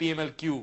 PMLQ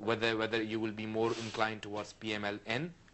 whether you will be more inclined towards PMLN,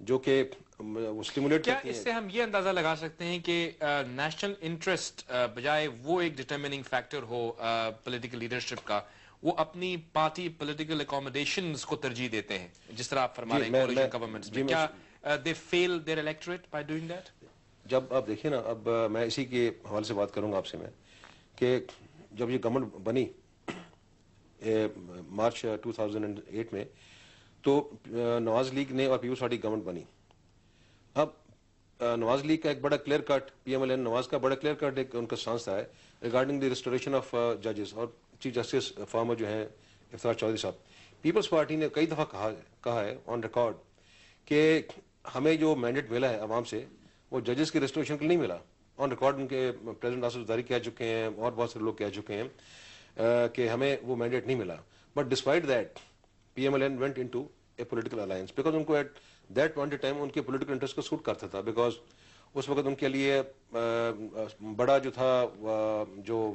جو کہ وہ سٹیمولیٹ کیا کرتی اس ہیں. سے ہم یہ اندازہ لگا سکتے ہیں کہ نیشنل انٹرسٹ بجائے وہ ایک ڈٹرمننگ فیکٹر ہو پولیٹیکل لیڈرشپ کا، وہ اپنی پارٹی پولیٹیکل اکوموڈیشنز کو ترجیح دیتے ہیں، جس طرح آپ فرما رہے ہیں کولیشن گورنمنٹس میں، کیا they fail their electorate by doing that? جب آپ دیکھیں نا، اب میں اسی کے حوالے سے بات کروں گا آپ سے، میں کہ جب یہ گورنمنٹ بنی مارچ 2008 میں، تو نواز لیگ نے اور پیپلز پارٹی گورنمنٹ بنی. اب نواز لیگ کا ایک بڑا clear cut, P M L N Nawaz کا بڑا کلیئر کٹ ایک ان کا سٹانس ہے ریگارڈنگ دی ریسٹوریشن آف ججز اور چیف جسٹس فارمر جو ہیں افتخار چودھری صاحب. پیپلز پارٹی نے کئی دفعہ کہا ہے آن ریکارڈ کہ ہمیں جو مینڈیٹ ملا ہے عوام سے وہ ججز کی ریسٹوریشن کے لیے نہیں ملا. آن ریکارڈ ان کے پریزیڈنٹ آصف زرداری کہہ چکے ہیں اور بہت سے لوگ کہہ چکے ہیں کہ ہمیں وہ مینڈیٹ نہیں ملا. But despite that P M L N went into a political alliance because ان کو ایٹ دیٹ پوائنٹ ٹائم ان کے پولیٹیکل انٹرسٹ کو سوٹ کرتا تھا. بیکاز اس وقت ان کے لیے بڑا جو تھا جو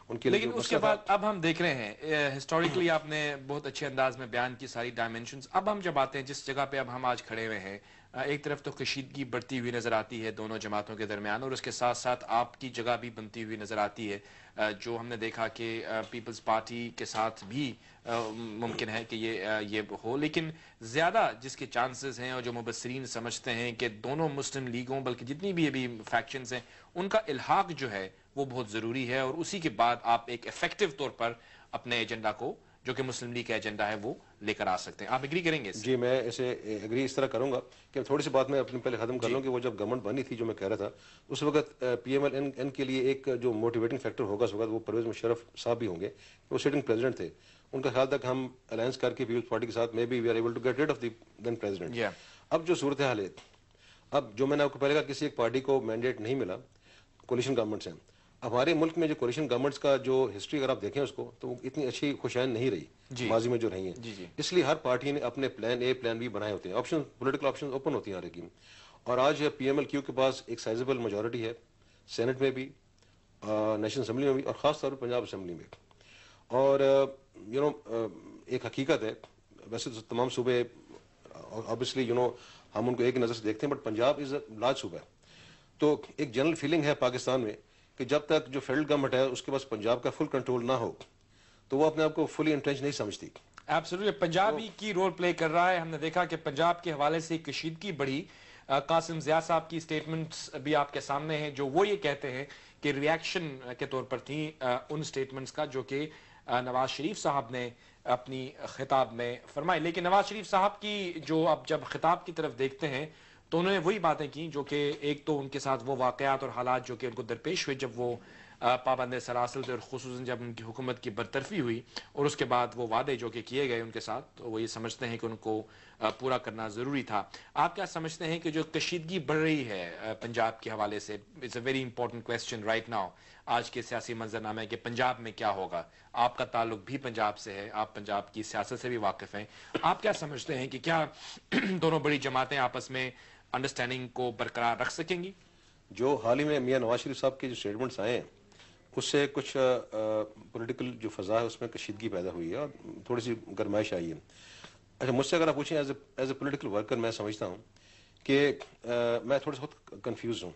ان کے لیے، لیکن اس کے بعد اب ہم دیکھ رہے ہیں ہسٹوریکلی آپ نے بہت اچھے انداز میں بیان کی ساری ڈائمینشنز. اب ہم جب آتے ہیں جس جگہ پہ اب ہم آج کھڑے ہوئے ہیں، ایک طرف تو کشیدگی بڑھتی ہوئی نظر آتی ہے دونوں جماعتوں کے درمیان، اور اس کے ساتھ ساتھ آپ کی جگہ بھی بنتی ہوئی نظر آتی ہے، جو ہم نے دیکھا کہ پیپلز پارٹی کے ساتھ بھی ممکن ہے کہ یہ ہو. لیکن زیادہ جس کے چانسز ہیں اور جو مبصرین سمجھتے ہیں کہ دونوں مسلم لیگوں بلکہ جتنی بھی ابھی فیکشنز ہیں ان کا الحاق جو ہے وہ بہت ضروری ہے، اور اسی کے بعد آپ ایک افیکٹو طور پر اپنے ایجنڈا کو جو کہ مسلم لیگ کا ایجنڈا ہے وہ لے کر آ سکتے ہیں. آپ ایگری کریں گے اس سے؟ جی میں اسے ایگری اس طرح کروں گا کہ تھوڑی سی بات میں اپنے پہلے ختم کر لوں کہ وہ جب گورنمنٹ بنی تھی، جو میں کہہ رہا تھا اس وقت پی ایم ایل این کے لیے ایک جو موٹیویٹنگ فیکٹر ہوگا اس وقت وہ پرویز مشرف صاحب بھی ہوں گے. وہ سٹنگ پریزیڈنٹ تھے. ان کا خیال تھا کہ ہم الائنس کر کے پیپلز پارٹی کے ساتھ میں بی we are able to get rid of the then president. اب جو صورتحال ہے، اب جو میں نے آپ کو پہلے کہا کسی ایک پارٹی کو مینڈیٹ نہیں ملا کولیشن گورنمنٹ سے. ہمارے ملک میں جو کولیشن گورنمنٹس کا جو ہسٹری اگر آپ دیکھیں اس کو، تو وہ اتنی اچھی خوشائن نہیں رہی ماضی میں جو رہی ہیں. اس لیے ہر پارٹی نے اپنے پلان اے پلان بی بنائے ہوتے ہیں. آپشن پولیٹیکل آپشن اوپن ہوتی ہیں ہر ایک کی. اور آج پی ایم ایل کیو کے پاس ایک سائزبل میجورٹی ہے سینٹ میں بھی، نیشنل اسمبلی میں بھی، اور خاص طور پر پنجاب اسمبلی میں. اور ایک حقیقت ہے، ویسے تو تمام صوبے obviously ہم ان کو ایک نظر سے دیکھتے ہیں، but Punjab is a large صوبہ. تو ایک جنرل فیلنگ ہے پاکستان میں کہ جب تک جو فیڈرل گورنمنٹ ہے اس کے پاس پنجاب کا فل کنٹرول نہ ہو تو وہ اپنے آپ کو فلی انٹرنچ نہیں سمجھتی. ایبسولوٹلی پنجاب ہی کی رول پلے کر رہا ہے. ہم نے دیکھا کہ پنجاب کے حوالے سے کشیدگی بڑھی. قاسم ضیاء صاحب کی سٹیٹمنٹس بھی آپ کے سامنے ہیں جو وہ یہ کہتے ہیں کہ ریاکشن کے طور پر تھیں ان سٹیٹمنٹس کا جو کہ نواز شریف صاحب نے اپنی خطاب میں فرمائی. لیکن نواز شریف صاحب کی جو اب جب خطاب کی طرف دیکھتے ہیں تو انہوں نے وہی باتیں کی جو کہ ایک تو ان کے ساتھ وہ واقعات اور حالات جو کہ ان کو درپیش ہوئے جب وہ پابند سلاسل تھے، اور خصوصاً جب ان کی حکومت کی برطرفی ہوئی، اور اس کے بعد وہ وعدے جو کہ کیے گئے ان کے ساتھ، تو وہ یہ سمجھتے ہیں کہ ان کو پورا کرنا ضروری تھا. آپ کیا سمجھتے ہیں کہ جو کشیدگی بڑھ رہی ہے پنجاب کے حوالے سے، it's a very important question right now آج کے سیاسی منظرنامے کہ پنجاب میں کیا ہوگا؟ آپ کا تعلق بھی پنجاب سے ہے، آپ پنجاب کی سیاست سے بھی واقف ہیں. آپ کیا سمجھتے ہیں کہ کیا دونوں بڑی جماعتیں آپس میں انڈرسٹینڈنگ کو برقرار رکھ سکیں گی؟ جو حال ہی میں میاں نواز شریف صاحب کے جو سٹیٹمنٹس آئے ہیں اس سے کچھ پولیٹیکل جو فضا ہے اس میں کشیدگی پیدا ہوئی ہے اور تھوڑی سی گرمائش آئی ہے. اچھا مجھ سے اگر آپ پوچھیں ایز اے پولیٹیکل ورکر، میں سمجھتا ہوں کہ میں تھوڑا سا بہت کنفیوز ہوں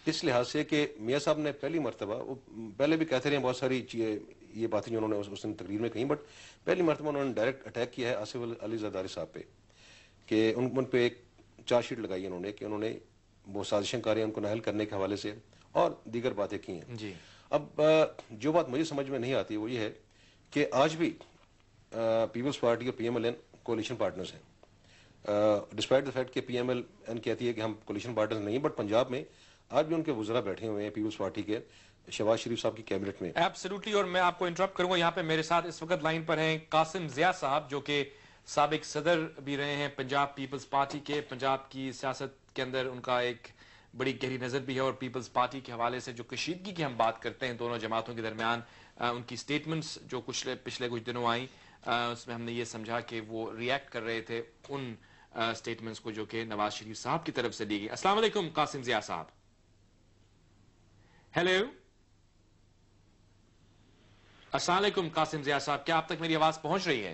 اس لحاظ سے کہ میاں صاحب نے پہلی مرتبہ، وہ پہلے بھی کہتے رہے ہیں بہت ساری یہ باتیں جو انہوں نے اس دن تقریر میں کہیں، بٹ پہلی مرتبہ انہوں نے ڈائریکٹ اٹیک کیا ہے آصف علی زرداری صاحب پہ کہ ان پہ ایک چارج شیٹ لگائی انہوں نے کہ انہوں نے وہ سازشیں کاری ان کو نااہل کرنے کے حوالے سے اور دیگر باتیں کی ہیں. اب جو بات مجھے سمجھ میں نہیں آتی وہ یہ ہے کہ آج بھی پیپلز پارٹی اور P M L N coalition partners ہیں، ڈسپائٹ دا فیکٹ کہ پی ایم ایل این کہتی ہے کہ ہم کولیشن پارٹنرز نہیں ہیں، بٹ پنجاب میں آج بھی ان کے وزراء بیٹھے ہوئے ہیں پیپلز پارٹی کے شہباز شریف صاحب کی کیبنٹ میں. ایبسولوٹلی. اور میں آپ کو انٹرپٹ کروں گا، یہاں پہ میرے ساتھ اس وقت لائن پر ہیں قاسم ضیاء صاحب جو کہ سابق صدر بھی رہے ہیں پنجاب پیپلز پارٹی کے. پنجاب کی سیاست کے اندر ان کا ایک بڑی گہری نظر بھی ہے، اور پیپلز پارٹی کے حوالے سے جو کشیدگی کی ہم بات کرتے ہیں دونوں جماعتوں کے درمیان، ان کی سٹیٹمنٹس جو پچھلے کچھ دنوں آئیں اس میں ہم نے یہ سمجھا کہ وہ ریئیکٹ کر رہے تھے ان سٹیٹمنٹس کو جو کہ نواز شریف صاحب کی طرف سے دی گئی. السلام علیکم قاسم ضیاء صاحب. ہیلو، السلام علیکم قاسم ضیاء صاحب، کیا آپ تک میری آواز پہنچ رہی ہے؟